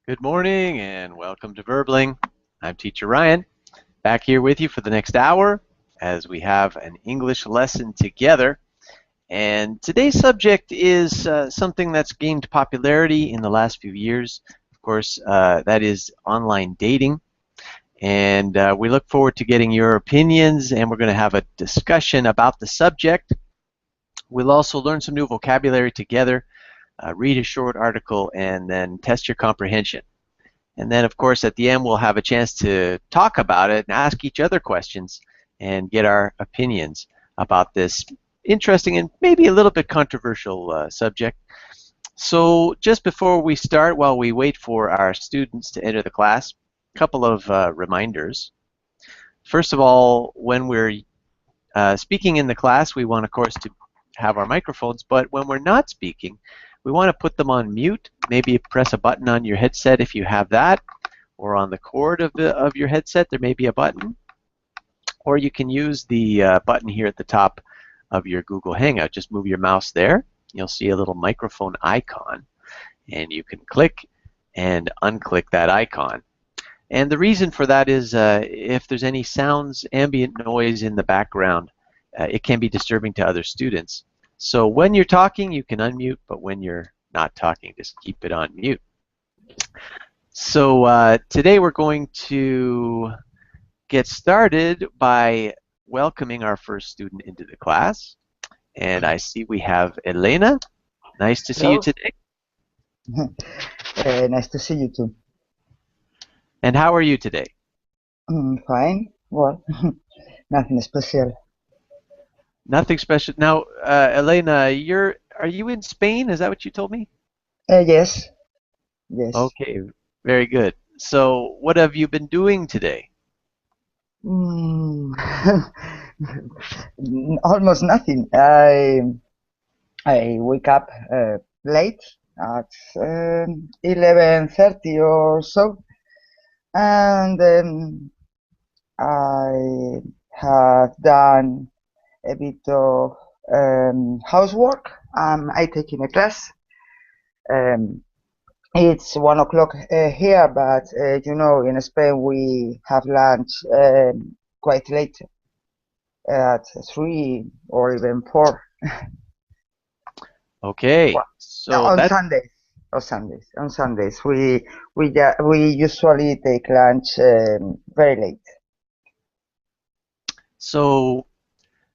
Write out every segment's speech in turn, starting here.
Good morning and welcome to Verbling. I'm Teacher Ryan, back here with you for the next hour as we have an English lesson together. And today's subject is something that's gained popularity in the last few years. Of course, that is online dating. And we look forward to getting your opinions, and we're going to have a discussion about the subject. We'll also learn some new vocabulary together, read a short article, and then test your comprehension. And then, of course, at the end, we'll have a chance to talk about it and ask each other questions and get our opinions about this interesting and maybe a little bit controversial subject. So just before we start, while we wait for our students to enter the class, a couple of reminders. First of all, when we're speaking in the class, we want, of course, to have our microphones, but when we're not speaking, we want to put them on mute. Maybe press a button on your headset if you have that, or on the cord of your headset there may be a button. Or you can use the button here at the top of your Google Hangout. Just move your mouse there. You'll see a little microphone icon, and you can click and unclick that icon. And the reason for that is if there's any sounds, ambient noise in the background, it can be disturbing to other students. So when you're talking, you can unmute, but when you're not talking, just keep it on mute. So today we're going to get started by welcoming our first student into the class. And I see we have Elena. Nice to see you today. Nice to see you too. And how are you today? Fine. Well, nothing special. Nothing special. Now, Elena, are you in Spain? Is that what you told me? Yes. Yes. Okay, very good. So what have you been doing today? Almost nothing. I wake up late at 11:30 or so, and I have done a bit of housework. I taking a class. It's 1 o'clock here, but you know, in Spain we have lunch quite late, at 3 or even 4. Okay, Well, so on that's Sundays. On Sundays, we usually take lunch very late. so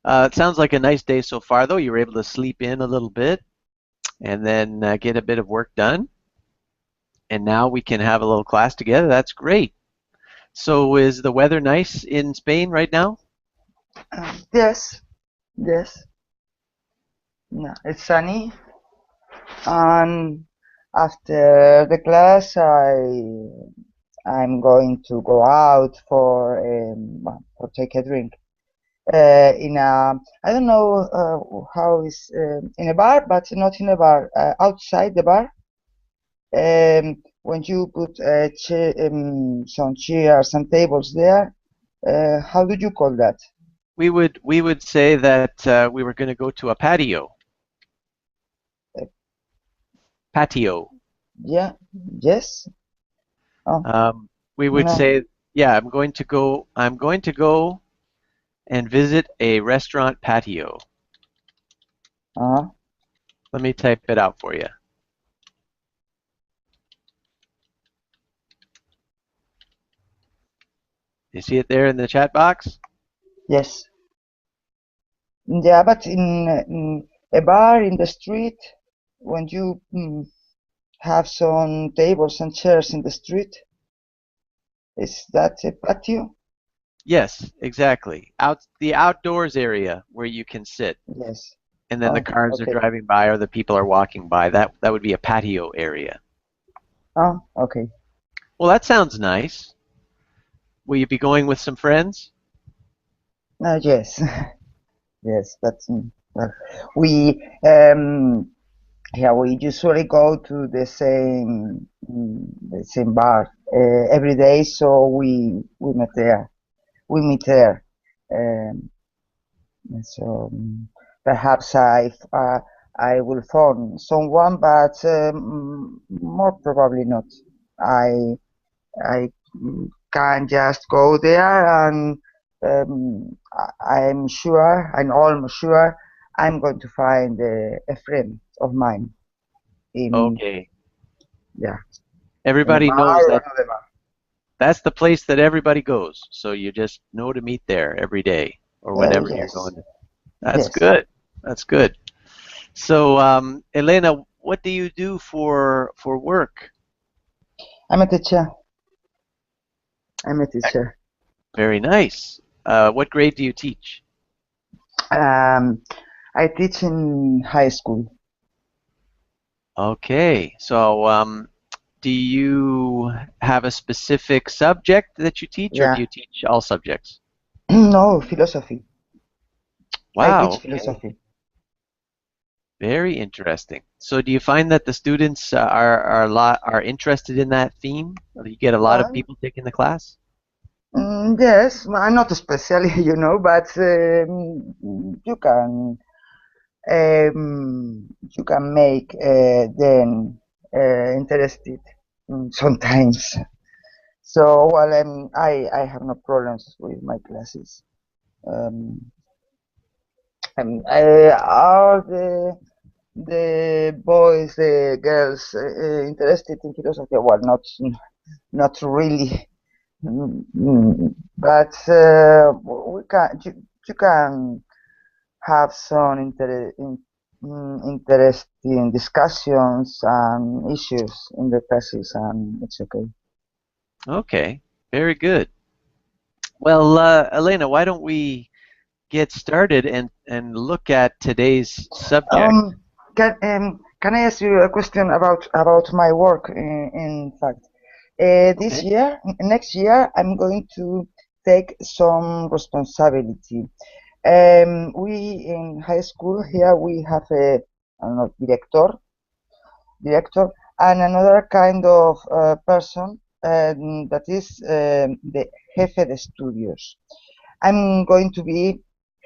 it sounds like a nice day so far, though. You were able to sleep in a little bit and then get a bit of work done. And now we can have a little class together. That's great. So is the weather nice in Spain right now? Yes, yes. No, it's sunny, and after the class, I'm going to go out for take a drink. In a, I don't know how is in a bar, but not in a bar. Outside the bar, when you put some chairs and tables there, how do you call that? We would say that we were going to go to a patio. Uh, Patio. yeah, yes. Oh, We would no. say, yeah, I'm going to go and visit a restaurant patio. Uh, Let me type it out for you. You see it there in the chat box? yes. Yeah, but in a bar in the street, when you have some tables and chairs in the street, is that a patio? Yes, exactly. The outdoors area where you can sit, Yes. and then the Oh, cars are okay. driving by or the people are walking by. That would be a patio area. Oh, okay. Well, that sounds nice. Will you be going with some friends? Yes, yes. That's well, we yeah, we usually go to the same bar every day, so we meet there. We meet there. Um, so perhaps I will phone someone, but more probably not. I can just go there, and I'm sure, I'm almost sure, I'm going to find a friend of mine in, Okay. yeah, in a Everybody bar knows or that another bar. that's the place that everybody goes. So you just know to meet there every day or whenever you're Yes, going to. That's yes. good. That's good. So, Elena, what do you do for work? I'm a teacher. I'm a teacher. Very nice. What grade do you teach? Um, I teach in high school. Okay. So, do you have a specific subject that you teach, or do Yeah. you teach all subjects? No, philosophy. I Wow. teach Okay. philosophy. Very interesting. So, do you find that the students are interested in that theme? Do you get a lot of Well, people taking the class? yes, I'm not especially, but you can make them interested sometimes. So, well, I have no problems with my classes. Um, are the boys, the girls interested in philosophy? Well, not really. But we can you can have some interesting discussions and issues in the classes, and it's okay. Okay. Very good. Well, Elena, why don't we get started and look at today's subject? Um, can I ask you a question about my work? In fact, this Okay. year, next year, I'm going to take some responsibility. We in high school here we have a I don't know, director, and another kind of person that is the jefe de estudios. I'm going to be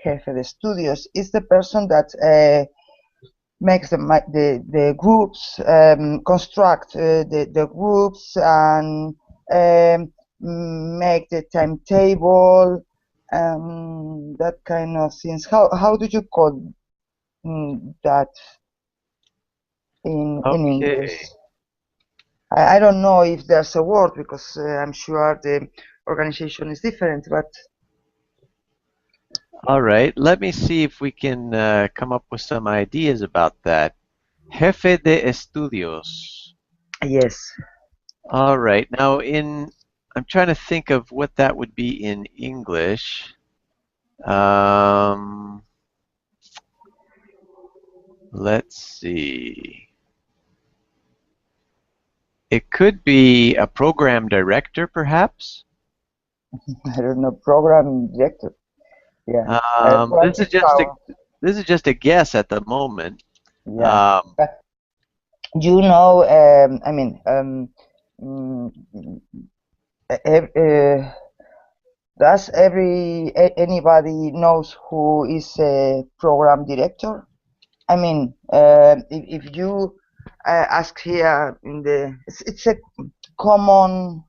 jefe de estudios. Is the person that makes the groups, construct the groups, and make the timetable, that kind of things. How do you call that in English? Okay. I don't know if there's a word because I'm sure the organization is different, but All right. Let me see if we can come up with some ideas about that. Jefe de estudios. yes. All right. Now, I'm trying to think of what that would be in English. Um, let's see. It could be a program director, perhaps. I don't know, program director. Yeah. Well, This is it just a sounds, guess at the moment. yeah. Um, But I mean, mm, ev- uh, does anybody knows who is a program director? I mean, if you ask here it's a common,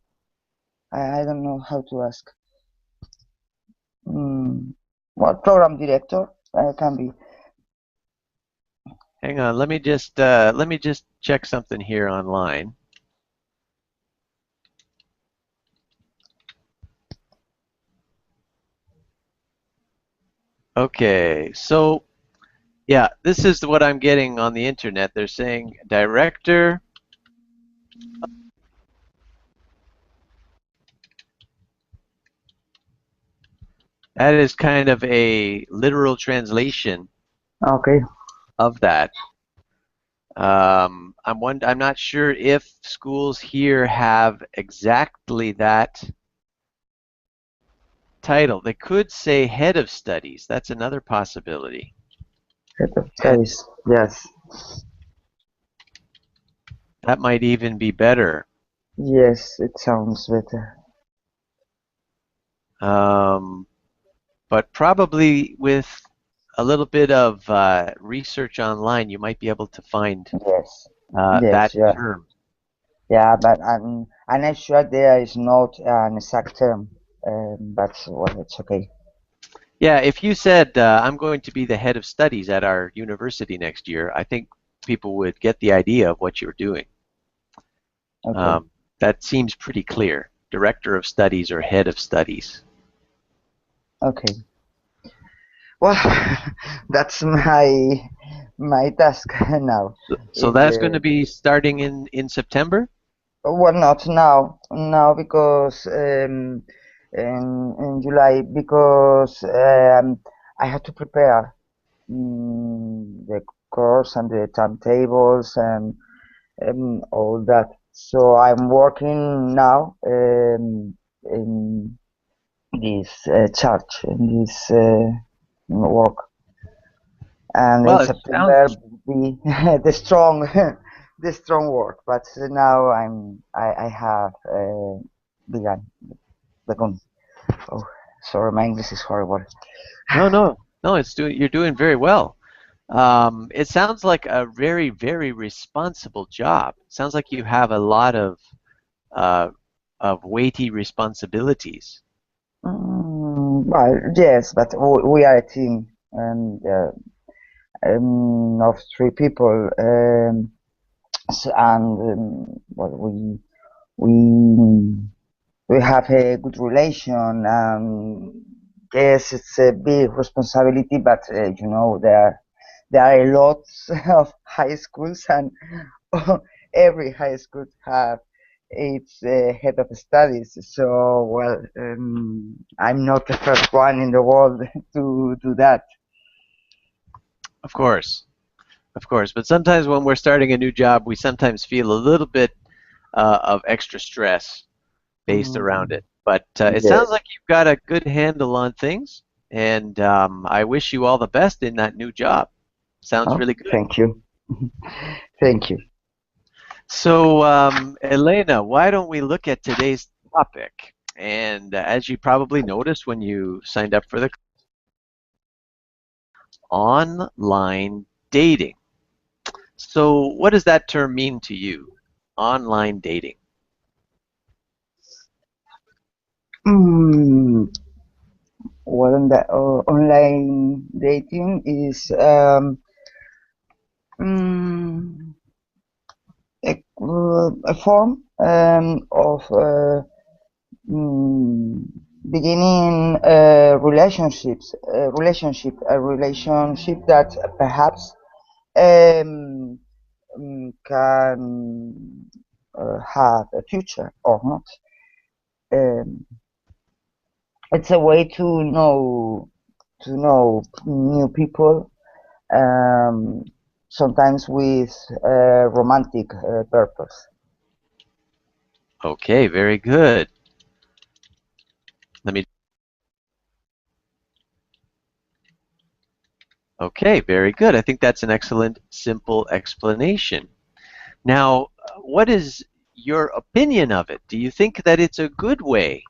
I don't know how to ask. Mm, well, program director can be. hang on. Let me just check something here online. Okay. So yeah, this is what I'm getting on the internet. They're saying director. That is kind of a literal translation Okay. of that. I'm not sure if schools here have exactly that title. They could say head of studies. That's another possibility. Head of And studies. Yes. that might even be better. Yes, it sounds better. Um, but probably with a little bit of research online, you might be able to find Yes. that Yes. Yeah. term. Yeah. But I'm not sure there is not an exact term, but well, it's okay. Yeah, if you said, I'm going to be the head of studies at our university next year, I think people would get the idea of what you're doing. Okay. Um, that seems pretty clear. Director of studies or head of studies. Okay. Well, that's my task now. So In that's going to the be starting in September? well, not now. Now because in July because I had to prepare the course and the timetables and all that. So I'm working now in this church, in this work, and in Well, it September sounds will be the strong, the strong work. But now I have begun. Begun. Oh, sorry, my English is horrible. no. You're doing very well. It sounds like a very, very responsible job. Sounds like you have a lot uh, of weighty responsibilities. Well, yes, but we are a team and of three people, and well, we we have a good relation. Yes, it's a big responsibility, but there are a lot of high schools, and every high school have its head of studies. So, well, I'm not the first one in the world to do that. Of course, of course. But sometimes when we're starting a new job, we sometimes feel a little bit of extra stress based around Mm, it. But it sounds yes. like you've got a good handle on things, and I wish you all the best in that new job. Sounds Oh, really good. thank you. Thank you. So, Elena, why don't we look at today's topic? And as you probably noticed when you signed up for the online dating. So, what does that term mean to you? Online dating. Mm, well, the online dating is mm, a form of mm, beginning a relationship that perhaps um, can have a future or not. Um, it's a way to know new people, um, sometimes with a romantic purpose. Okay, very good. Let me. Okay, very good. I think that's an excellent, simple explanation. Now, what is your opinion of it? Do you think that it's a good way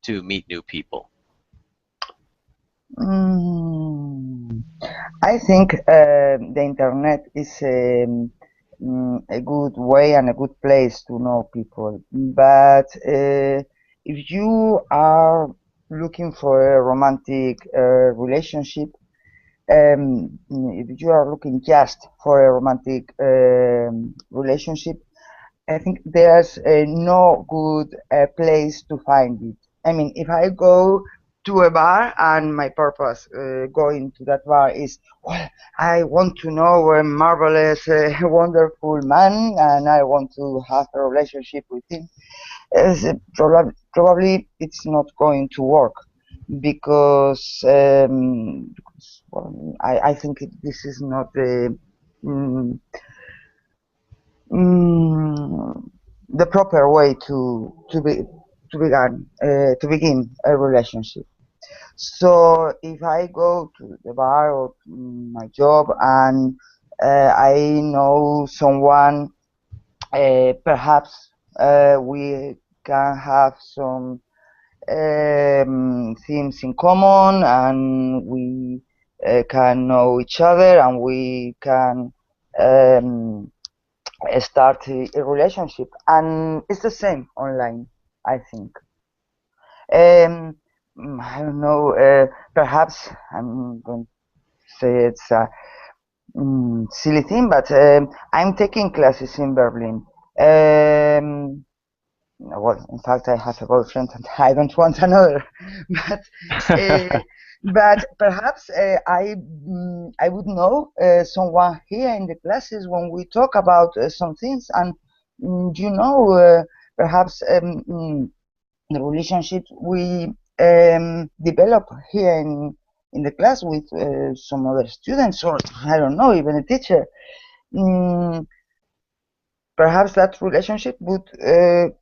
to meet new people? Mm, I think the internet is a good way and a good place to know people. But if you are looking for a romantic relationship, if you are looking just for a romantic relationship, I think there's no good place to find it. I mean, if I go to a bar and my purpose going to that bar is, well, I want to know a marvelous, wonderful man and I want to have a relationship with him, probably it's not going to work because well, I think this is not mm, mm, the proper way to begin a relationship. So if I go to the bar or to my job and I know someone, perhaps we can have some things in common and we can know each other and we can um, start a relationship, and it's the same online, I think. Um, I don't know. Perhaps I'm going to say it's a silly thing, but I'm taking classes in Berlin. Well, in fact, I have a boyfriend and I don't want another. But uh, but perhaps I would know someone here in the classes when we talk about some things, and perhaps the relationship we develop here in the class with some other students, or I don't know, even a teacher. Mm, Perhaps that relationship would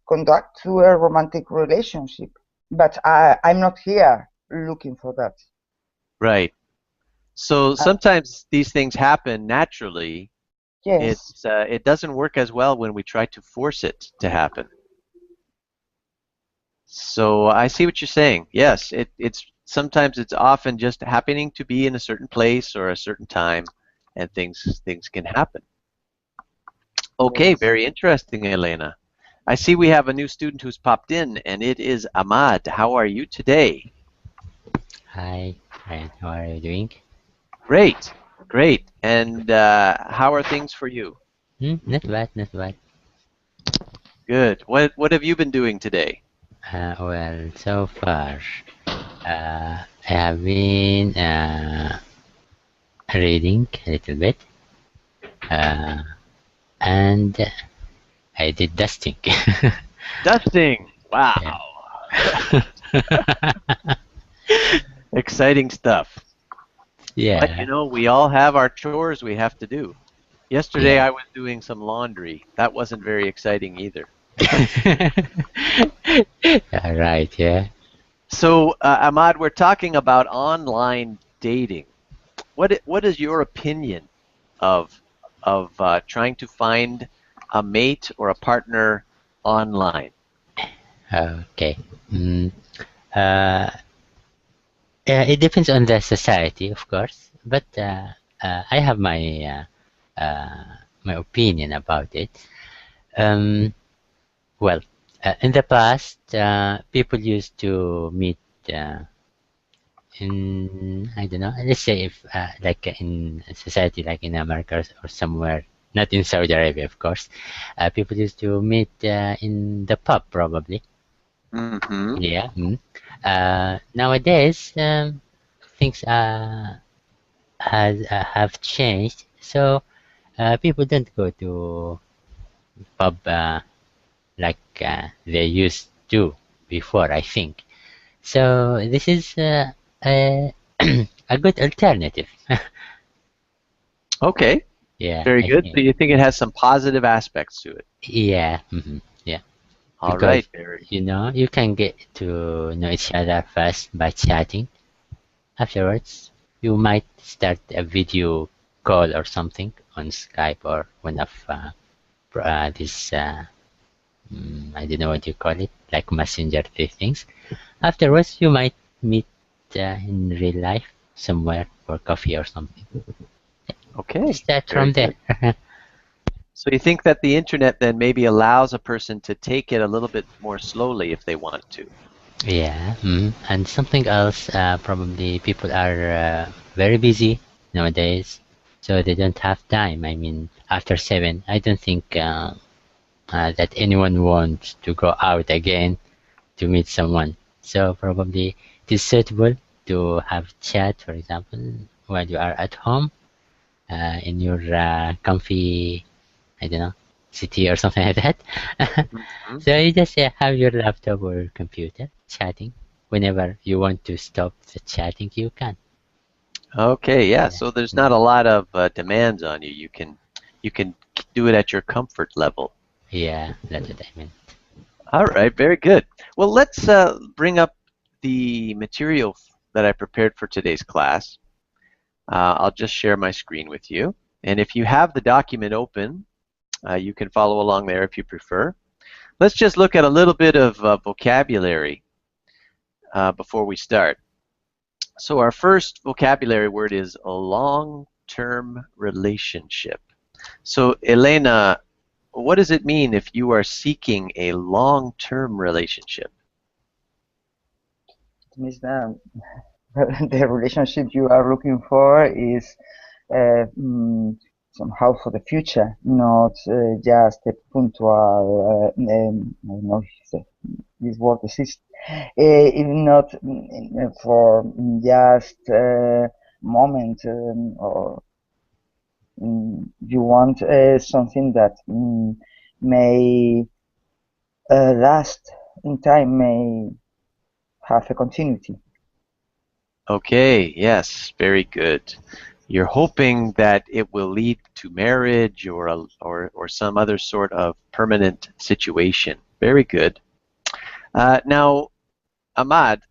conduct to a romantic relationship, but I'm not here looking for that. Right. So Uh, sometimes these things happen naturally. yes, It doesn't work as well when we try to force it to happen. So I see what you're saying. Yes, it's sometimes it's often just happening to be in a certain place or a certain time, and things can happen. Okay, yes. very interesting, Elena. I see we have a new student who's popped in, and it is Ahmad. How are you today? Hi, Ryan. How are you doing? Great, great. And how are things for you? Not bad, not bad. Good. What have you been doing today? Well, so far, I have been reading a little bit, uh, and I did dusting. Dusting. Yeah. Wow. Exciting stuff. But you Yeah, know, we all have our chores we have to do. Yesterday yeah. I was doing some laundry. That wasn't very exciting either. Yeah, right, yeah. So, Ahmad, we're talking about online dating. What is your opinion of trying to find a mate or a partner online? Okay. Mm, uh, it depends on the society, of course, but I have my opinion about it. Um, well, in the past, people used to meet uh, in, I don't know, let's say if like in a society like in America or somewhere, not in Saudi Arabia, of course, people used to meet in the pub probably. Mm-hmm. Yeah. Nowadays, things have changed, so people don't go to pub like they used to before, I think. So this is a a good alternative. Okay, Yeah, very I good. So think. you think it has some positive aspects to it. Yeah, yeah. All Because right, very. you can get to know each other first by chatting. Afterwards, you might start a video call or something on Skype or one of this. I don't know what you call it, like messenger things. Afterwards, you might meet in real life somewhere for coffee or something. Okay, Start very from there. good. So you think that the internet then maybe allows a person to take it a little bit more slowly if they want to? Yeah, and something else, probably people are very busy nowadays, so they don't have time. I mean, after 7, I don't think that anyone wants to go out again to meet someone. So probably it is suitable to have chat, for example, while you are at home in your comfy, I don't know, city or something like that. Mhm. So you just have your laptop or computer chatting. Whenever you want to stop the chatting, you can. Okay, yeah. Yeah, So there's not a lot of demands on you. You can do it at your comfort level. yeah, that's what I meant. All right, very good. Well, let's bring up the material that I prepared for today's class. I'll just share my screen with you. And if you have the document open, you can follow along there if you prefer. Let's just look at a little bit of vocabulary before we start. So our first vocabulary word is a long-term relationship. So Elena, what does it mean if you are seeking a long-term relationship? It means that the relationship you are looking for is somehow for the future, not just a punctual, I don't know if this word exists, not for just moment, or you want something that may last in time, may have a continuity. Okay, yes, very good. You're hoping that it will lead to marriage or some other sort of permanent situation. Very good. Now, Ahmad,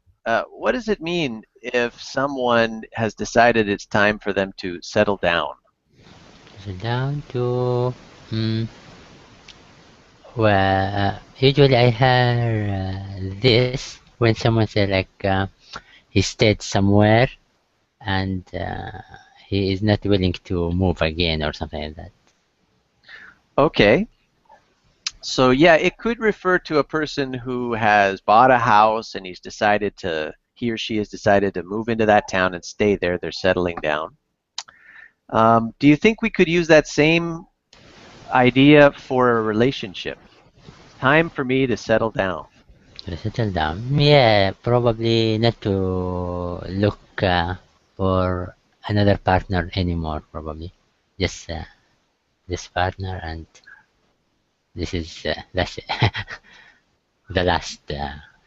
what does it mean if someone has decided it's time for them to settle down? So down to well, usually I hear this when someone say like he stayed somewhere and he is not willing to move again or something like that. Okay. So yeah, it could refer to a person who has bought a house and he or she has decided to move into that town and stay there. They're settling down. Do you think we could use that same idea for a relationship? Time for me to settle down. To settle down, yeah, probably not to look for another partner anymore. Probably just this partner, and this is that's the last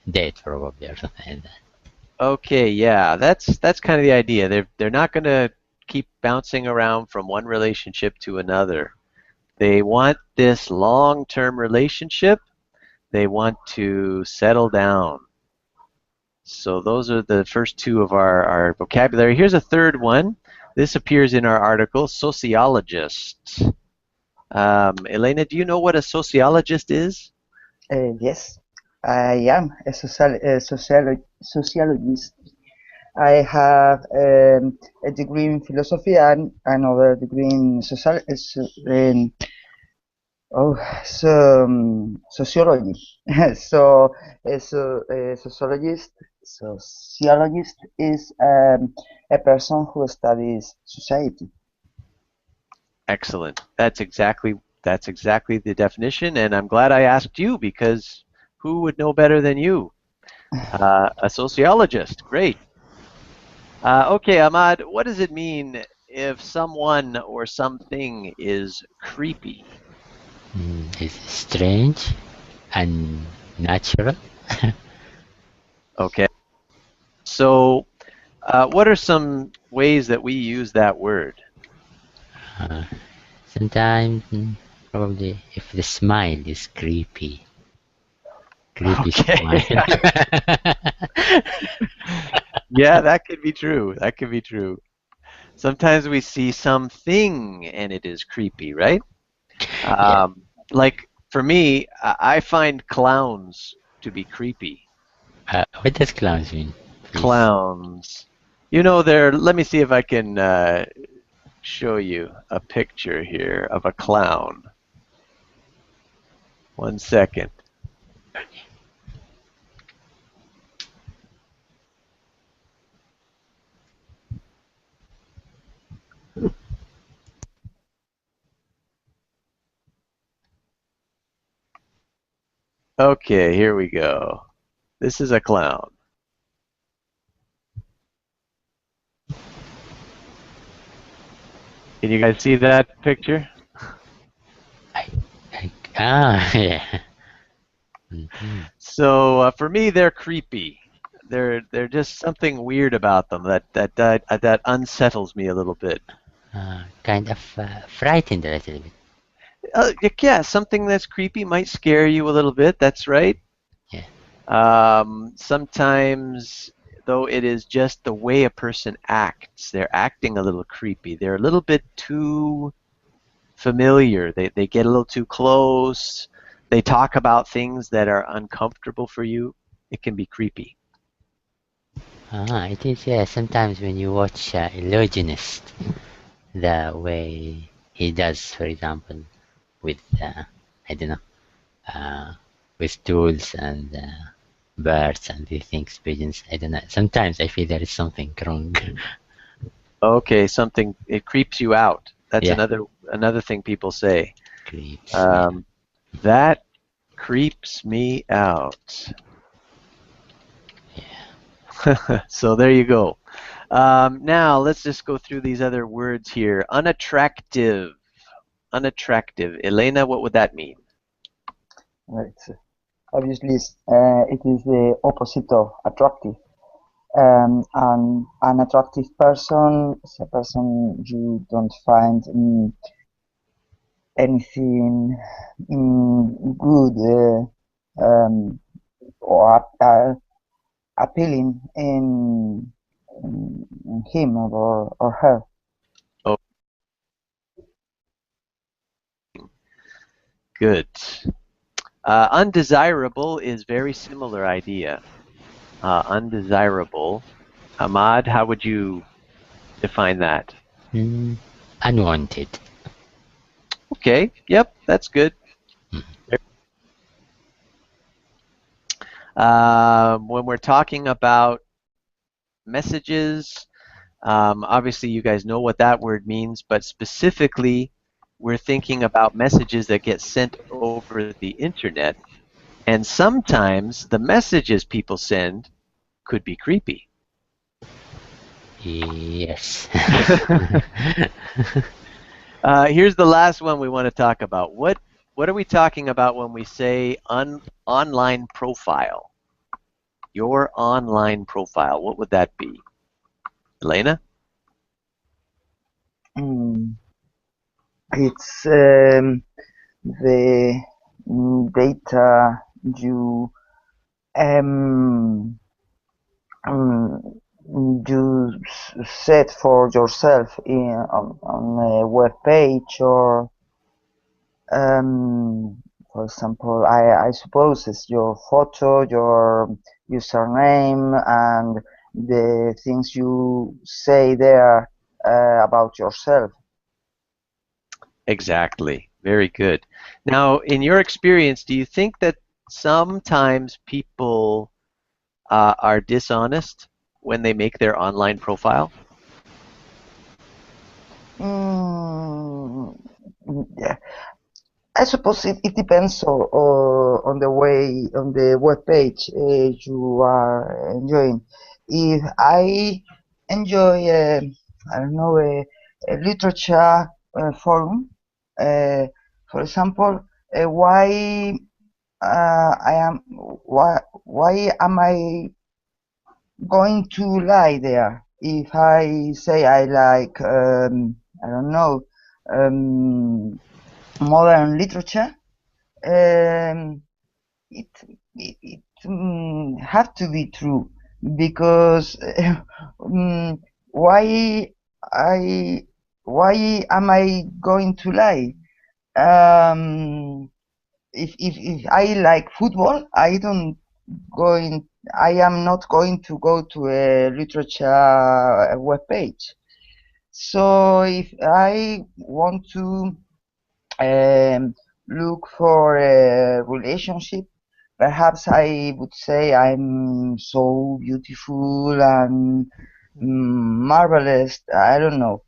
date probably or something like that. Okay, yeah, that's kind of the idea. They're not going to keep bouncing around from one relationship to another. They want this long-term relationship. They want to settle down. So those are the first two of our vocabulary. Here's a third one. This appears in our article, sociologist. Elena, do you know what a sociologist is? Yes, I am a sociologist. I have a degree in philosophy and another degree in sociology. So, a sociologist is a person who studies society. Excellent. That's exactly the definition, and I'm glad I asked you because who would know better than you? A sociologist. Great. Okay, Ahmad, what does it mean if someone or something is creepy? It's strange and natural. Okay. So, what are some ways that we use that word? Uh, Sometimes probably if the smile is creepy, creepy Okay. smile. Yeah, that could be true. That could be true. Sometimes we see something and it is creepy, right? Yeah. Like for me, I find clowns to be creepy. What does clowns mean, please? Clowns. You know, they're, let me see if I can show you a picture here of a clown. 1 second. Okay, here we go. This is a clown. Can you guys see that picture? I, yeah. Mhm. So for me, they're creepy. They're just something weird about them that unsettles me a little bit. Kind of frightened a little bit. Yeah, something that's creepy might scare you a little bit. That's right. Yeah. Sometimes, though, it is just the way a person acts. They're acting a little creepy. They're a little bit too familiar. They get a little too close. They talk about things that are uncomfortable for you. It can be creepy. It is, yeah. Sometimes when you watch Illusionist, the way he does, for example, with I don't know, with tools and birds and these things, pigeons. I don't know. Sometimes I feel there is something wrong. Okay, something, it creeps you out. That's Yeah, another thing people say. creeps me out. That creeps me out. So there you go. Now let's just go through these other words here. Unattractive. Unattractive. Elena, what would that mean? Right. Obviously, it is the opposite of attractive. An unattractive person is a person you don't find anything good or appealing in him or her. Oh, good. Undesirable is very similar idea. Undesirable. Ahmad, how would you define that? Mm, unwanted. Okay, yep, that's good. When we're talking about messages, obviously you guys know what that word means, but specifically we're thinking about messages that get sent over the internet, and sometimes the messages people send could be creepy. Yes. Here's the last one we want to talk about. What are we talking about when we say online profile? Your online profile, what would that be? Elena? It's the data you um, you set for yourself on a web page or for example, I suppose it's your photo, your username, and the things you say there about yourself. Exactly. Very good. Now, in your experience, do you think that sometimes people are dishonest when they make their online profile? Yeah. I suppose it depends on the way on the web page you are enjoying. If I enjoy, I don't know, a literature forum, uh, for example, why am I going to lie there? If I say I like, I don't know, modern literature. Um, it have to be true because why I why am I going to lie? If I like football, I am not going to go to a literature web page. So if I want to look for a relationship, perhaps I would say I'm so beautiful and marvelous. I don't know.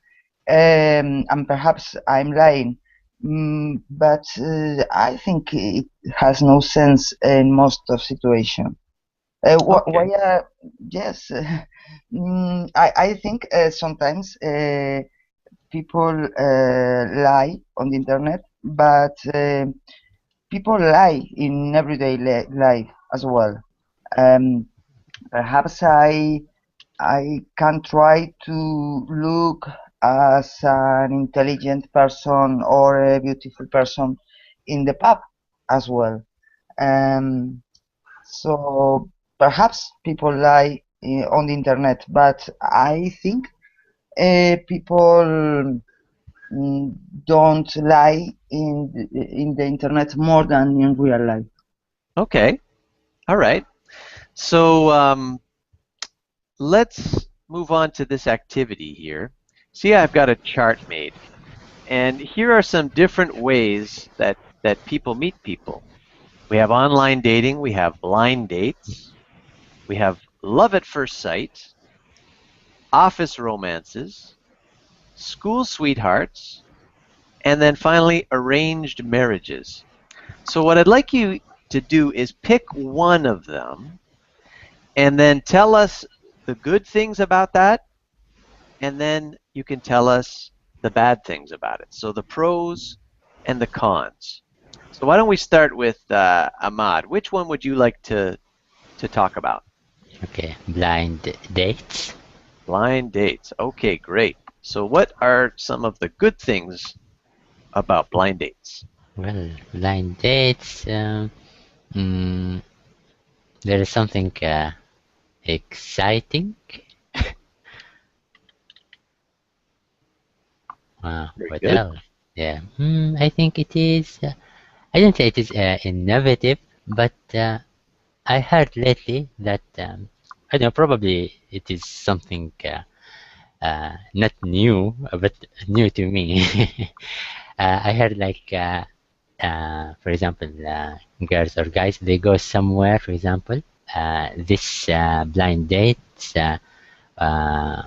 And perhaps I'm lying. But I think it has no sense in most of situations. Why? Okay. Yes, I think sometimes people lie on the internet, but people lie in everyday life as well. Um, Perhaps I can try to look as an intelligent person or a beautiful person in the pub as well. Um, so perhaps people lie on the internet, but I think people mm, don't lie in the internet more than in real life. Okay. All right. So let's move on to this activity here. See, I've got a chart made. And here are some different ways that that people meet people. We have online dating, we have blind dates, we have love at first sight, office romances, school sweethearts, and then finally arranged marriages. So what I'd like you to do is pick one of them and then tell us the good things about that, and then you can tell us the bad things about it. So the pros and the cons. So why don't we start with Ahmad? Which one would you like to talk about? Okay, blind dates. Blind dates. Okay, great. So what are some of the good things about blind dates? Well, blind dates. Mm, there is something exciting. Very What good. else? Yeah, I think it is. I don't say it is innovative, but I heard lately that I don't know. Probably it is something not new, but new to me. I heard like, for example, girls or guys, they go somewhere. For example, this blind date. Uh,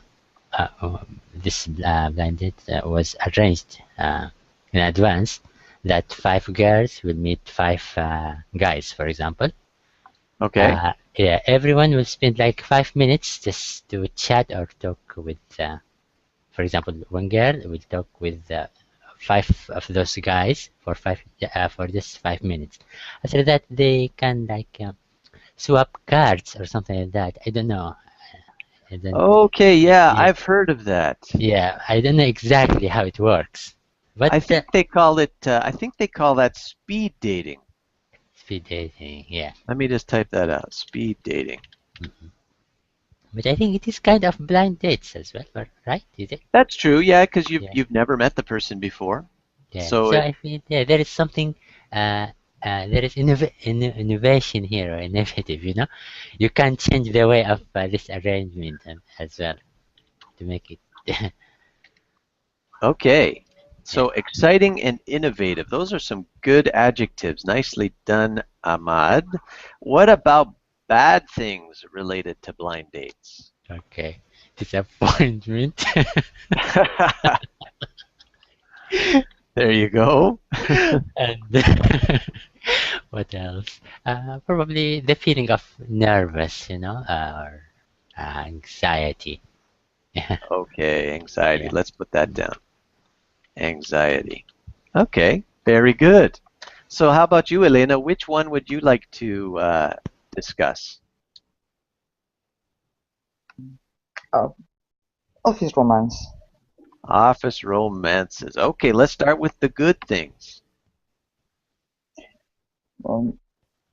this blind date was arranged in advance that five girls will meet five guys, for example. Okay. Yeah, everyone will spend like 5 minutes just to chat or talk with, for example, one girl will talk with five of those guys for just 5 minutes. After that, they can like swap cards or something like that. I don't know. I don't, Okay, yeah, yeah, I've heard of that. yeah, I don't know exactly how it works, but I think they call it, I think they call that speed dating. speed dating, yeah. Let me just type that out, speed dating. But I think it is kind of blind dates as well, right? Is it? That's true, yeah, because Yeah, you've never met the person before. yeah. So So it, I feel yeah, there is something, uh, there is innovation here or innovative. You can change the way of this arrangement as well to make it. okay. Yeah. So exciting and innovative. Those are some good adjectives. Nicely done, Ahmad. What about bad things related to blind dates? Okay. Disappointment. There you go. And what else? Probably the feeling of nervous, or anxiety. Okay, anxiety. Yeah. Let's put that down. Anxiety. Okay, very good. So how about you, Elena? Which one would you like to discuss? Oh, office romance. Office romances. Okay, let's start with the good things.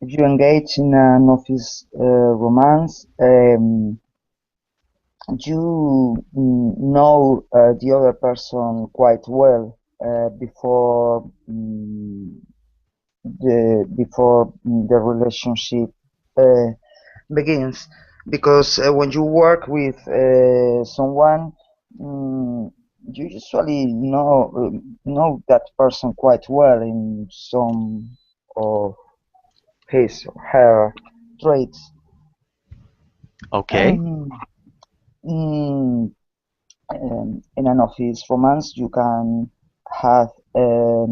If you engage in an office romance, you know the other person quite well before the relationship uh, begins, because when you work with someone, mm, you usually know that person quite well in some of his or her traits. Okay. Um, mm, in an office romance, you can have a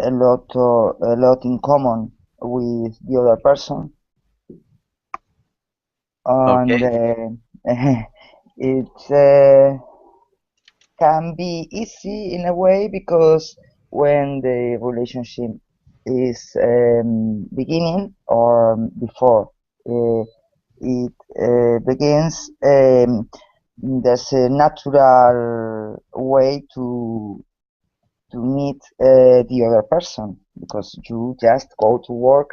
lot in common with the other person, and Okay. it can be easy in a way, because when the relationship is beginning or before it begins, there's a natural way to meet the other person, because you just go to work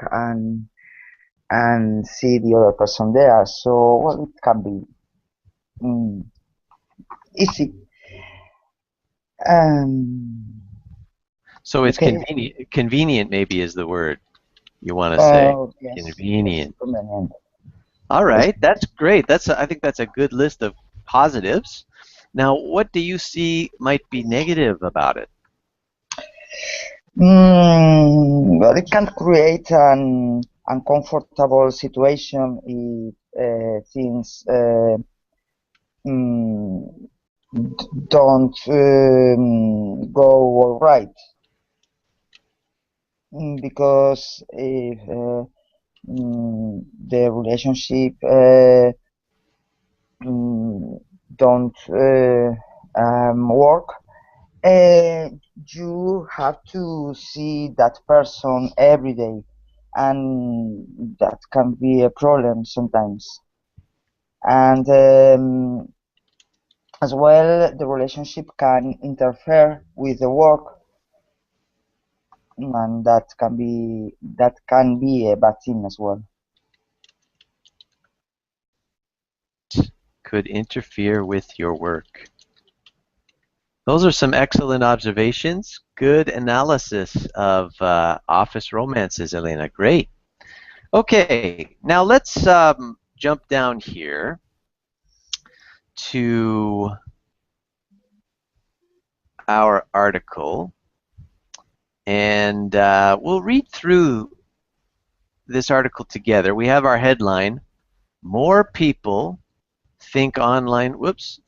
and see the other person there. So, well, it can be easy. Um, So it's okay. convenient. Convenient maybe is the word you want to say. Yes, Convenient. convenient. All Yes. right, that's great. I think that's a good list of positives. Now, what do you see might be negative about it? Well, it can create an uncomfortable situation if things mm, don't go all right. Because if the relationship don't work, you have to see that person every day, and that can be a problem sometimes. And as well, the relationship can interfere with the work, and that can be a bad thing as well. Could interfere with your work. Those are some excellent observations. Good analysis of office romances, Elena. Great. Okay, now let's jump down here to our article, and we'll read through this article together. We have our headline: More people think online. Whoops,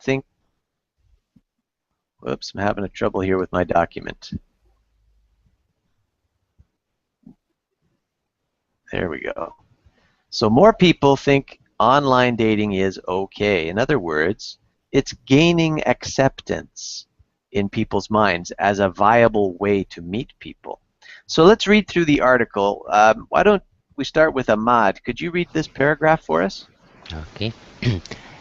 I'm having a trouble here with my document. There we go. So more people think online dating is okay. In other words, it's gaining acceptance in people's minds as a viable way to meet people. So let's read through the article. Why don't we start with Ahmad? Could you read this paragraph for us? Okay.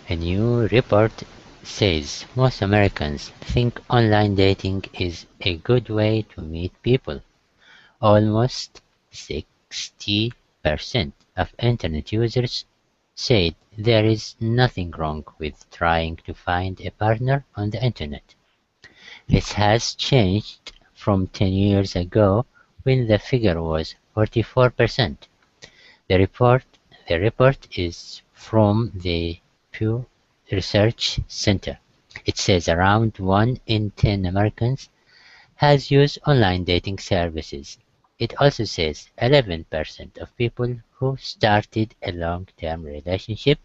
A new report says most Americans think online dating is a good way to meet people. Almost 60% of internet users said there is nothing wrong with trying to find a partner on the internet. This has changed from 10 years ago when the figure was 44%. The report is from the Pew Research Center. It says around 1 in 10 Americans has used online dating services. It also says 11% of people who started a long-term relationship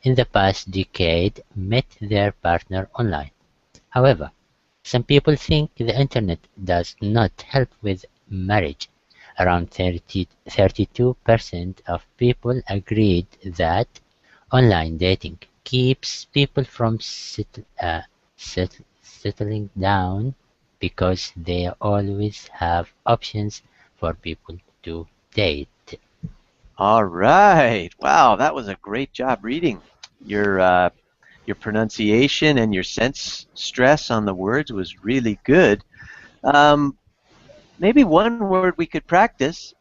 in the past decade met their partner online. However, some people think the internet does not help with marriage. Around 32% of people agreed that online dating keeps people from settling down because they always have options for people to date. All right. Wow, that was a great job reading. Your pronunciation and your sense stress on the words was really good. Maybe one word we could practice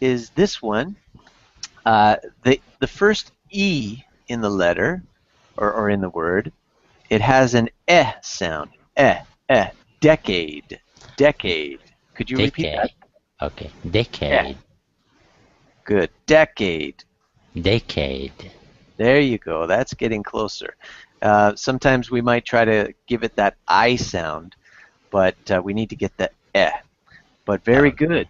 is this one. The first E in the letter, or in the word, it has an eh sound. Eh. Decade. Decade. Could you repeat that? Decade. Okay. Eh. Decade. Good. Decade. Decade. There you go. That's getting closer. Sometimes we might try to give it that I sound, but we need to get the eh. But very good.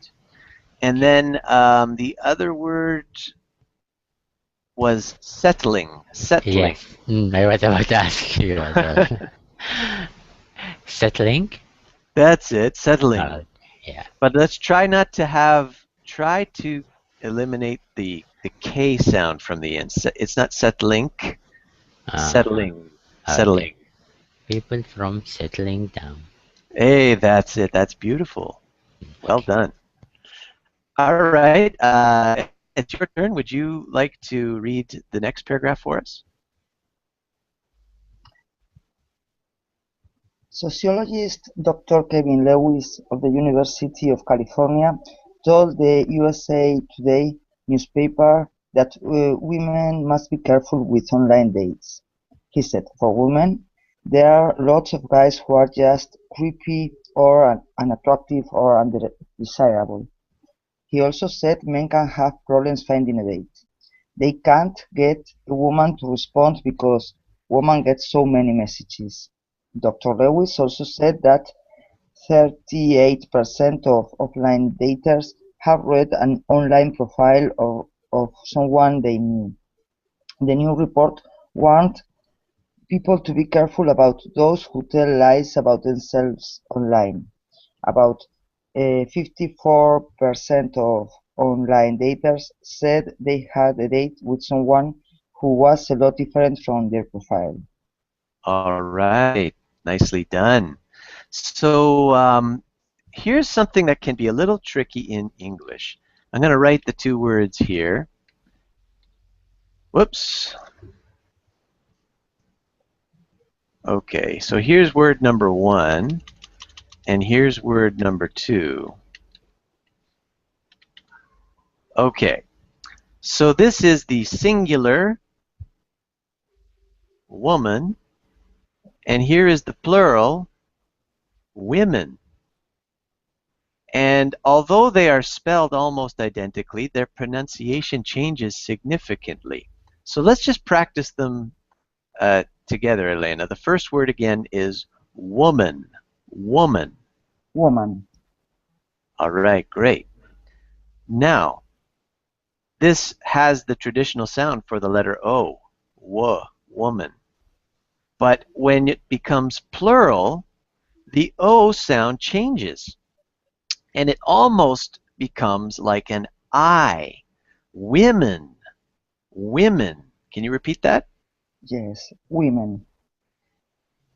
And then the other word was settling. Settling. Yes. I was about to ask you as well. Settling? That's it. Settling. Yeah. But let's try to eliminate the K sound from the end. It's not settling. Settling. Settling. People from settling down. Hey, that's it. That's beautiful. Well done. All right. It's your turn. Would you like to read the next paragraph for us? Sociologist Dr. Kevin Lewis of the University of California told the USA Today newspaper that women must be careful with online dates. He said, for women, there are lots of guys who are just creepy or unattractive or undesirable. He also said men can have problems finding a date. They can't get a woman to respond because women get so many messages. Dr. Lewis also said that 38% of offline daters have read an online profile of someone they knew. The new report warned people to be careful about those who tell lies about themselves online. About 54% of online daters said they had a date with someone who was a lot different from their profile. All right, nicely done. So here's something that can be a little tricky in English. I'm going to write the two words here. Whoops. Okay, so here's word number 1, and here's word number 2. Okay, so this is the singular woman, and here is the plural women. And although they are spelled almost identically, their pronunciation changes significantly. So let's just practice them together, Elena. The first word again is woman. Woman. Woman. All right, great. Now, this has the traditional sound for the letter O. W, woman. But when it becomes plural, the O sound changes. And it almost becomes like an I. Women. Women. Can you repeat that? Yes, women.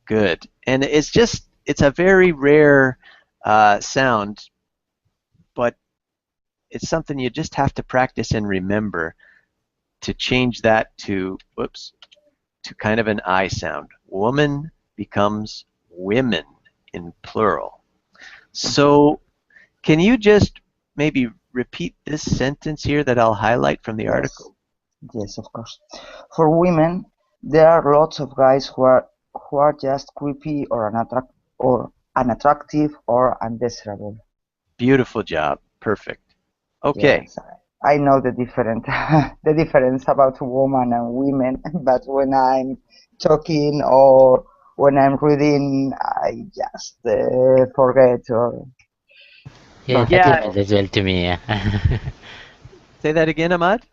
Good. And it's a very rare sound, but it's something you just have to practice and remember to change that to, whoops, to kind of an I sound. Woman becomes women in plural. So can you just maybe repeat this sentence here that I'll highlight from the article? Yes, of course. For women, there are lots of guys who are just creepy or unattractive or undesirable. Beautiful job. Perfect. Okay. Yes, I know the the difference about woman and women, but when I'm talking or when I'm reading, I just forget or. Yeah, that Yeah. happens as well to me. Yeah. Say that again, Ahmad?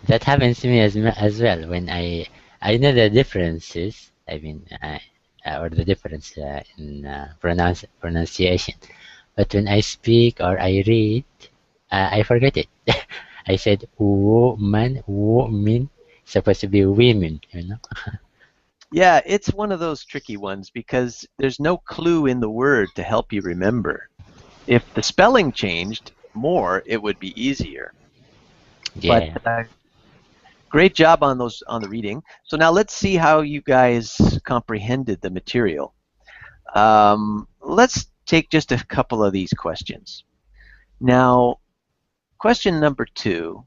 That happens to me as well when I know the differences. I mean, or the difference in pronunciation. But when I speak or I read, I forget it. I said woman, woman, supposed to be women, you know. Yeah, it's one of those tricky ones because there's no clue in the word to help you remember. If the spelling changed more, it would be easier. Yeah. But great job on the reading. So now let's see how you guys comprehended the material. Let's take just a couple of these questions. Now, question number 2.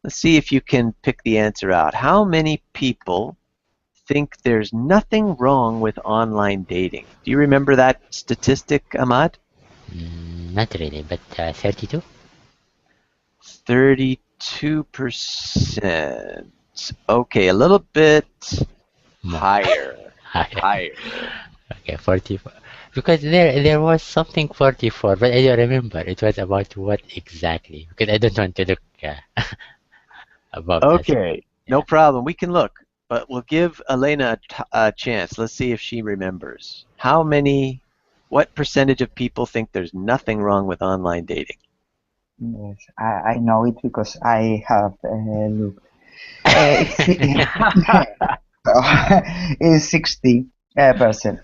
Let's see if you can pick the answer out. How many people think there's nothing wrong with online dating? Do you remember that statistic, Ahmad? Not really, but 32? 32%. Okay, a little bit More. higher. Higher. Higher. Okay, 44. Because there was something 44, but I don't remember. It was about what exactly? Because I don't want to look above that. Okay, no problem. We can look, but we'll give Elena a chance. Let's see if she remembers. What percentage of people think there's nothing wrong with online dating? Yes, I know it because I have looked. It's 60%.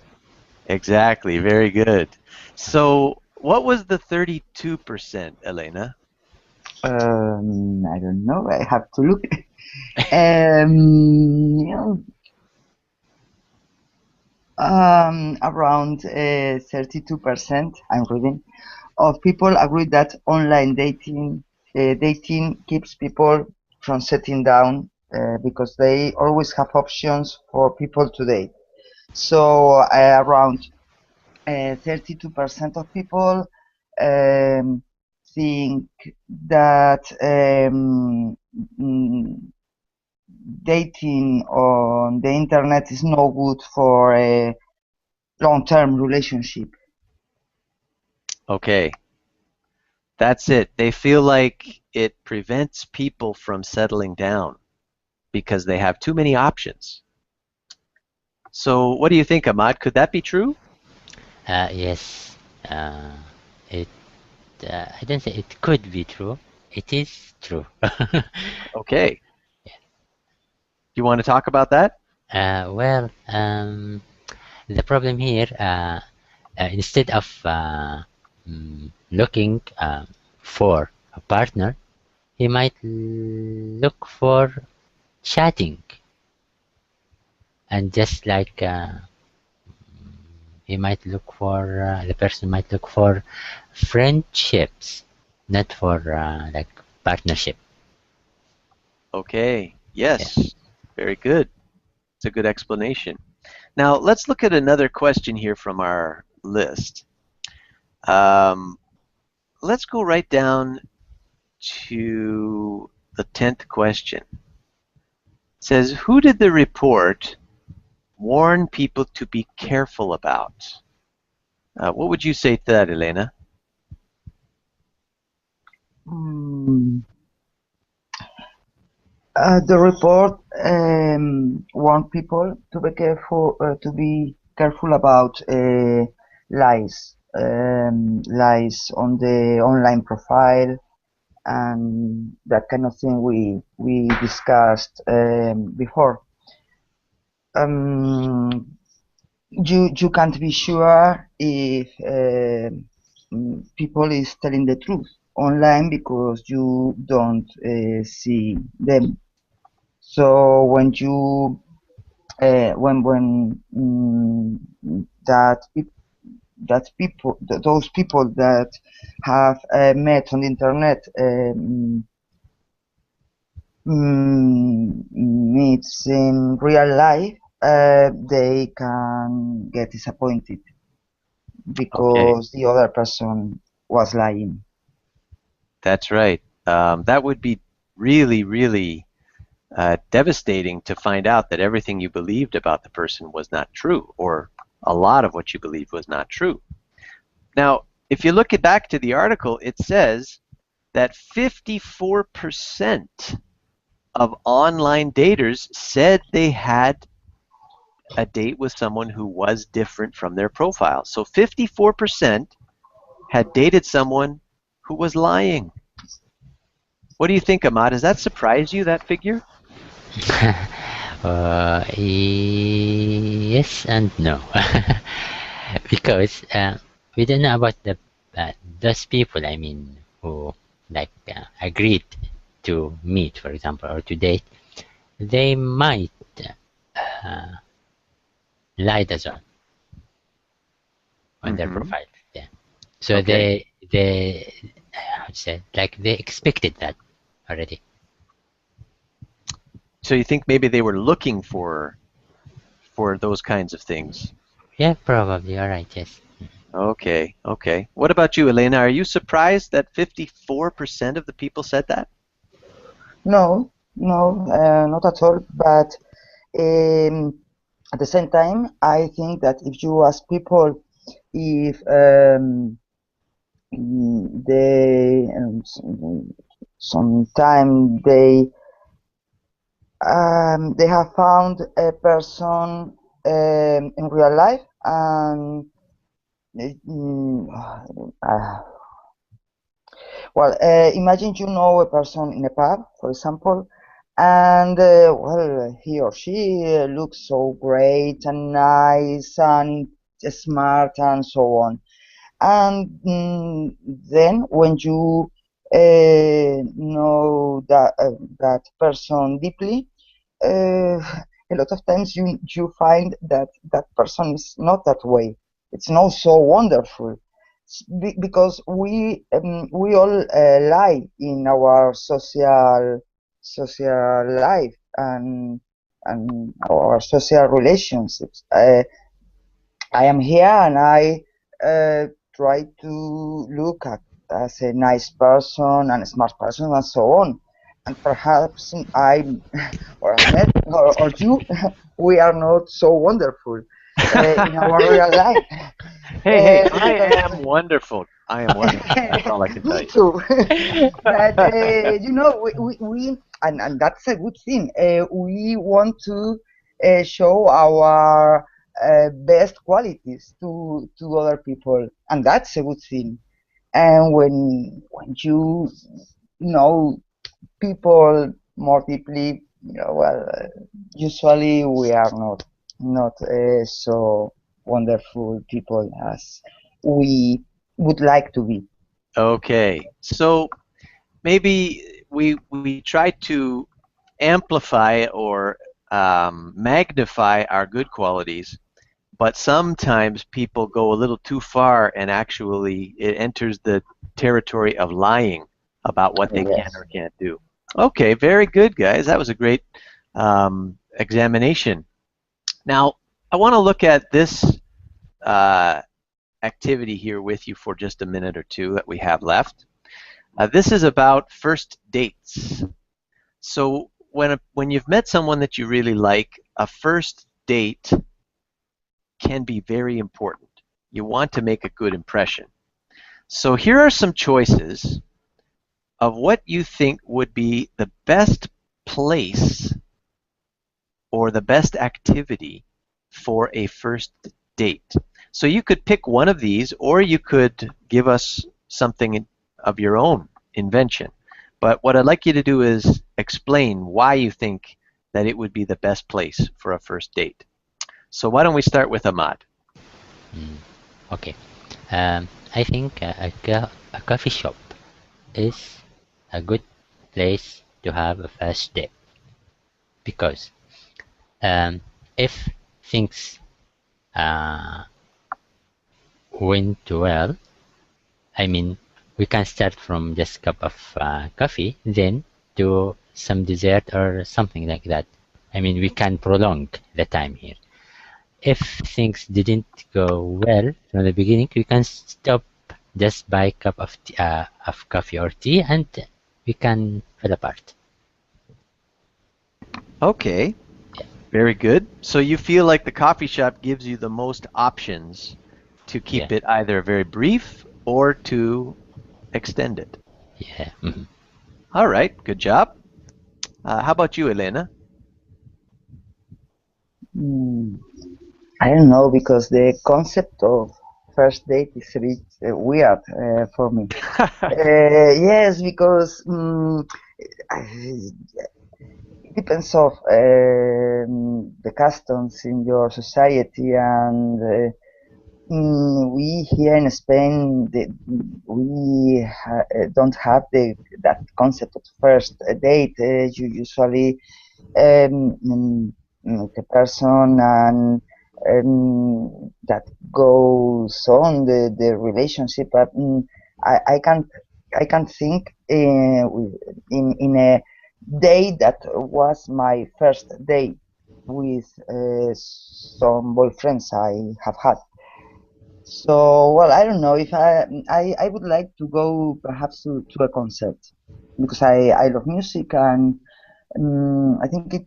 Exactly, very good. So what was the 32%, Elena? I don't know. I have to look. Around 32%, I'm reading, of people agree that online dating keeps people from settling down because they always have options for people to date. So around 32% of people think that dating on the internet is no good for a long-term relationship. Okay, that's it. They feel like it prevents people from settling down because they have too many options. So what do you think, Ahmad? Could that be true? Yes. It. I don't say it could be true. It is true. Okay. You want to talk about that? Well, the problem here, instead of looking for a partner, he might look for chatting, and just like he might look for the person might look for friendships, not for like partnership. Okay. Yeah. Yes. Very good. It's a good explanation. Now, let's look at another question here from our list. Um, let's go right down to the 10th question. It says, who did the report warn people to be careful about? What would you say to that, Elena? Mm, the report warned people to be careful about lies on the online profile, and that kind of thing we discussed before. You can't be sure if people is telling the truth online because you don't see them. So when those people that have met on the internet meets in real life, they can get disappointed Okay, because the other person was lying. that's right. That would be really, really devastating to find out that everything you believed about the person was not true, or a lot of what you believed was not true. Now, if you look back to the article, it says that 54% of online daters said they had a date with someone who was different from their profile. So 54% had dated someone who was lying. What do you think, Ahmad? Does that surprise you, that figure? Yes and no, because we don't know about the those people. I mean, who like agreed to meet, for example, or to date. They might uh, lie as well on their Mm-hmm. profile. Yeah. So Okay. they how to say, like they expected that already. So you think maybe they were looking for those kinds of things? Yeah, probably. All right. Yes. Okay, okay. What about you, Elena? Are you surprised that 54% of the people said that? No, no, not at all. But at the same time, I think that if you ask people if they sometime they have found a person in real life and mm, uh, imagine you know a person in a pub, for example, and well, he or she looks so great and nice and smart and so on. And then when you know that person deeply, a lot of times you find that that person is not that way. It's not so wonderful because we all lie in our social life and our social relationships. I am here and I try to look at as a nice person and a smart person and so on. And perhaps I or Ahmed or you, we are not so wonderful in our real life. Hey, hey, I Because am wonderful. I am one of them. That's all I can tell Me you. too. But and that's a good thing. We want to show our best qualities to other people, and that's a good thing. And when you know people more deeply, well, usually we are not so wonderful people as we would like to be. Okay, so maybe we try to amplify or magnify our good qualities, but sometimes people go a little too far and actually it enters the territory of lying about what they can Yes. or can't do. Okay, very good, guys. That was a great examination. Now, I want to look at this uh, activity here with you for just a minute or two that we have left. This is about first dates. So when you've met someone that you really like, a first date can be very important. You want to make a good impression. So here are some choices of what you think would be the best place or the best activity for a first date. So you could pick one of these, or you could give us something of your own invention. But what I'd like you to do is explain why you think that it would be the best place for a first date. So why don't we start with Ahmad? Mm, okay. I think a coffee shop is a good place to have a first date because um, if things uh, went well, I mean, we can start from just cup of coffee, then to some dessert or something like that. I mean, we can prolong the time here. If things didn't go well from the beginning, we can stop just by cup of coffee or tea, and we can fall apart. Okay, very good. So you feel like the coffee shop gives you the most options to Yeah, keep it either very brief or to extend it. yeah. Mhm. All right, good job. How about you, Elena? Mm, I don't know because the concept of first date is a bit weird for me. Yes, because it depends of the customs in your society and we here in Spain we don't have that concept of first date. You usually the person and that goes on the relationship, but I can't think in a day that was my first day with some boyfriends I have had. So, well, I don't know if I would like to go perhaps to a concert because I love music and I think it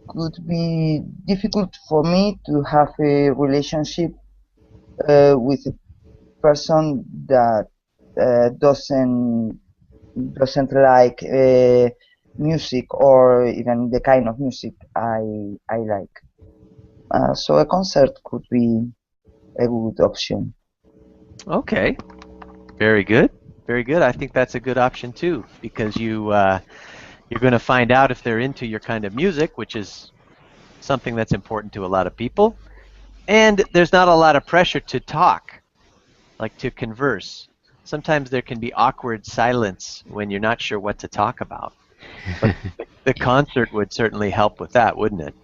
could be difficult for me to have a relationship with a person that doesn't like music or even the kind of music I like. So a concert could be a good option. Okay, very good. Very good. I think that's a good option too, because you're going to find out if they're into your kind of music, which is something that's important to a lot of people. And there's not a lot of pressure to talk, like to converse. Sometimes there can be awkward silence when you're not sure what to talk about. But the Yeah, concert would certainly help with that, wouldn't it?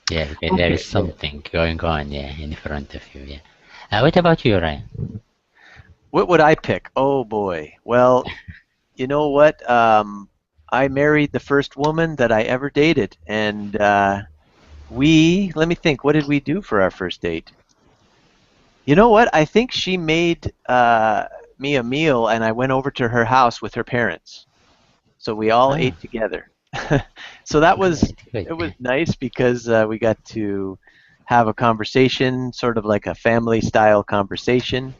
yeah. There is Okay. something going on, yeah, in front of you. Yeah. What about you, Ryan? What would I pick? Oh boy. Well, you know what? I married the first woman that I ever dated, and let me think, what did we do for our first date? You know what? I think she made me a meal, and I went over to her house with her parents. So we all Ah, ate together. So that was good, good. it was nice because we got to have a conversation, sort of like a family style conversation,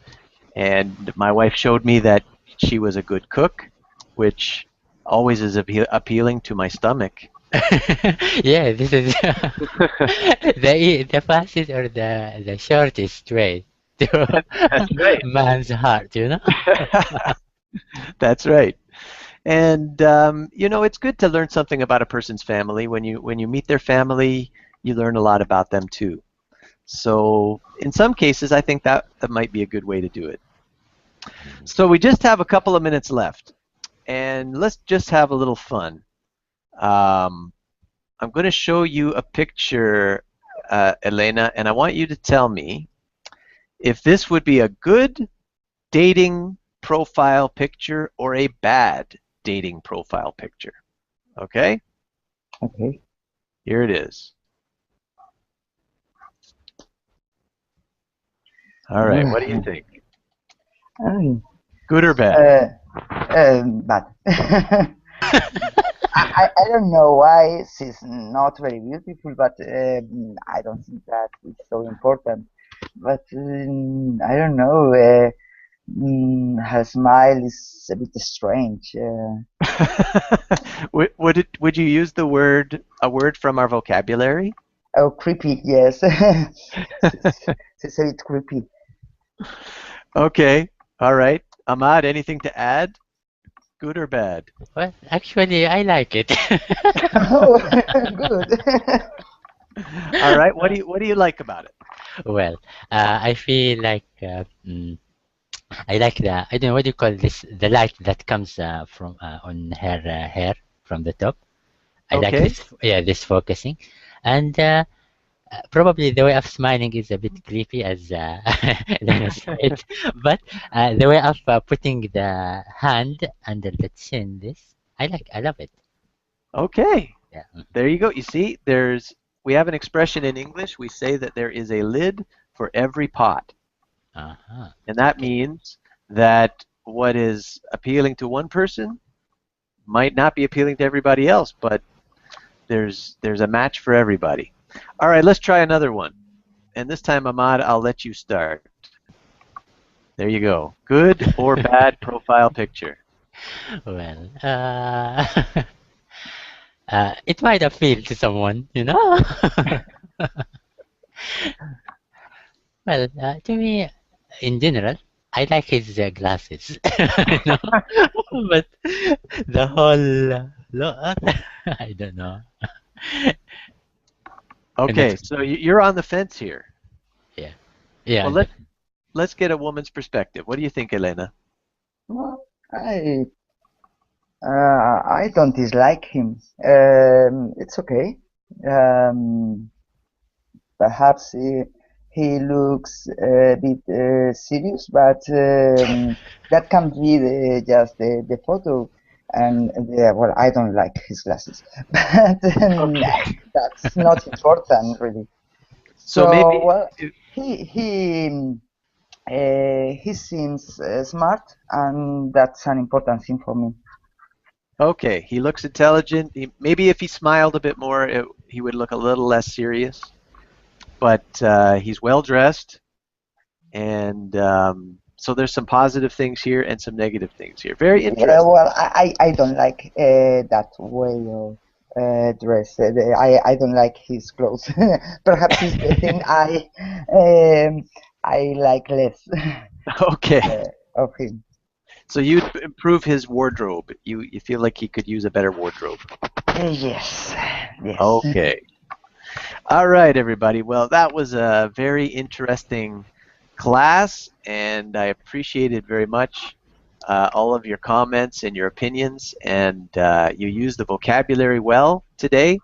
And my wife showed me that she was a good cook, which always is appealing to my stomach. Yeah, this is the fastest or the shortest way to That's right. man's heart, you know? That's right. And it's good to learn something about a person's family. When you meet their family, you learn a lot about them too. So in some cases, I think that might be a good way to do it. So we just have a couple of minutes left, and let's just have a little fun. I'm going to show you a picture, Elena, and I want you to tell me if this would be a good dating profile picture or a bad dating profile picture. Okay? Okay. Here it is. All right, what do you think? Um, Good or bad? Bad. I don't know why she's not very beautiful, but I don't think that is so important. But I don't know. Her smile is a bit strange. Would you use a word from our vocabulary? Oh, creepy. Yes, she's a bit creepy. Okay. All right. Ahmad, anything to add? Good or bad? Well, actually, I like it. Oh, good. All right. What do you like about it? Well, I feel like I like I don't know what do you call this, the light that comes from on her hair from the top. I like Okay. this, yeah, this focusing, and probably the way of smiling is a bit creepy, as Elena said, but the way of putting the hand under the chin, I love it. Okay. Yeah. There you go. You see, we have an expression in English. We say that there is a lid for every pot. Uh-huh. And that Okay. means that what is appealing to one person might not be appealing to everybody else, but there's a match for everybody. All right, let's try another one. And this time, Ahmad, I'll let you start. There you go. Good or bad profile picture? Well, it might appeal to someone, you know. Well, to me, in general, I like his glasses, you know. But the whole lot, I don't know. And Okay, that's, so you're on the fence here. yeah, yeah, Well, let's get a woman's perspective. What do you think, Elena? Well, I don't dislike him. It's okay. Um, Perhaps he looks a bit serious, but that can be just the photo. And well, I don't like his glasses, but Okay. that's not important really. So So maybe, well, he seems smart, and that's an important thing for me. okay, he looks intelligent. Maybe if he smiled a bit more, he would look a little less serious. But he's well dressed, and so there's some positive things here and some negative things here. Very Yeah, interesting. well, I don't like that way of dress. I don't like his clothes. Perhaps it's the thing I like less Okay, of him. so you'd improve his wardrobe. You feel like he could use a better wardrobe. Yes, yes. Okay. All right, everybody. Well, that was a very interesting class, and I appreciated very much all of your comments and your opinions, and you used the vocabulary well today.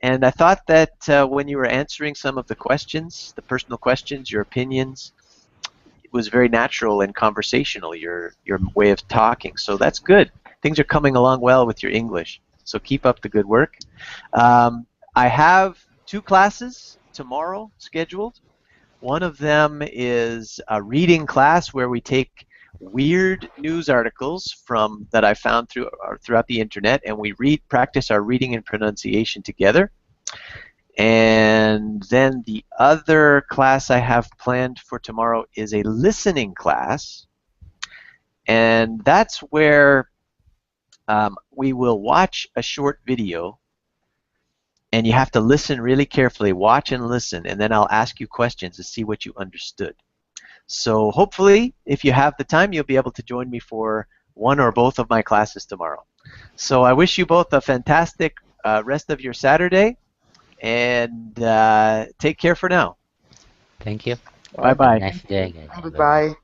And I thought that when you were answering some of the questions, the personal questions, your opinions, it was very natural and conversational, your way of talking. So that's good. Things are coming along well with your English. So keep up the good work. I have 2 classes tomorrow scheduled. One of them is a reading class where we take weird news articles that I found throughout the internet, and we practice our reading and pronunciation together. And then the other class I have planned for tomorrow is a listening class. And that's where we will watch a short video, and you have to listen really carefully, watch and listen, and then I'll ask you questions to see what you understood. So hopefully, if you have the time, you'll be able to join me for one or both of my classes tomorrow. So I wish you both a fantastic rest of your Saturday, and take care for now. Thank you. Bye-bye. Nice day, guys. Goodbye.